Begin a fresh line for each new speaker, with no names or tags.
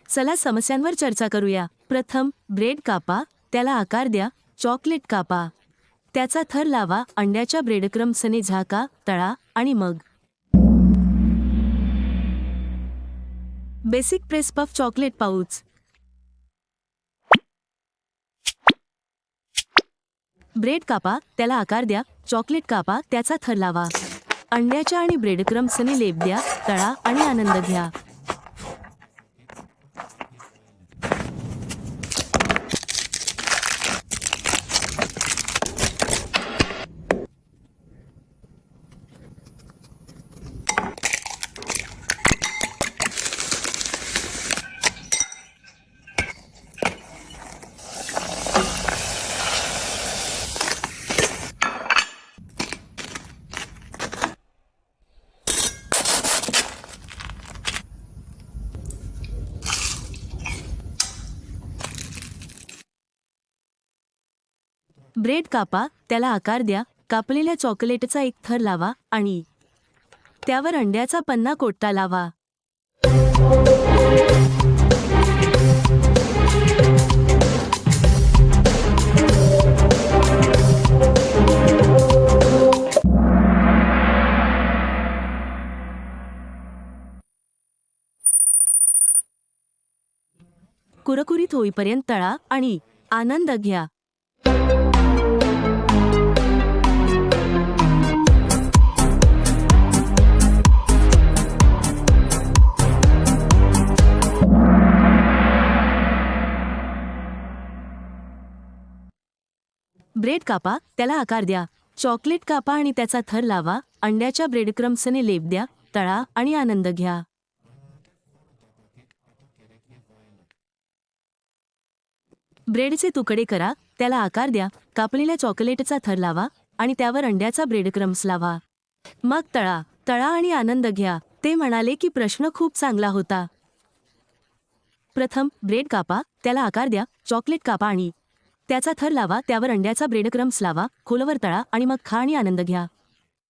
चला समस्यांवर चर्चा करूया। प्रथम, ब्रेड कापा, त्याला आकार द्या, चॉकलेट कापा, त्याचा थर लावा, अंड्याच्या ब्रेडक्रम्सने झाका, तळा आणि मग basic press puff chocolate pouch. Bread कापा, त्याला आकार द्या, चॉकलेट कापा, त्याचा थर लावा, अंड्याच्या आणि ब्रेडक्रम्सने लेप द्या, तळा आणि आनंद घ्या। ब्रेड कापा, त्याला आकार द्या, कापलेल्या चॉकलेटचा एक थर लावा आणि त्यावर अंड्याचा पन्ना कोट्टा लावा। कुरकुरीत होईपर्यंत तळा आणि आनंद घ्या। ब्रेड कापा, त्याला आकार द्या, चॉकलेट कापा आणि त्याचा थर लावा, अंड्याच्या ब्रेडक्रम्सने लेप द्या, तळा आणि आनंद घ्या। ब्रेडचे तुकडे करा, त्याला आकार द्या, कापलेल्या चॉकलेटचा थर लावा आणि त्यावर अंड्याचा ब्रेडक्रम्स लावा, मग तळा आणि आनंद घ्या। ते म्हणाले की प्रश्न खूप चांगला होता। प्रथम, ब्रेड कापा, त्याला आकार द्या, चॉकलेट कापा आणि त्याचा थर लावा, त्यावर अंड्याचा ब्रेडक्रम्स लावा, खोलवर तळा आणि मग खा आणि आनंद घ्या।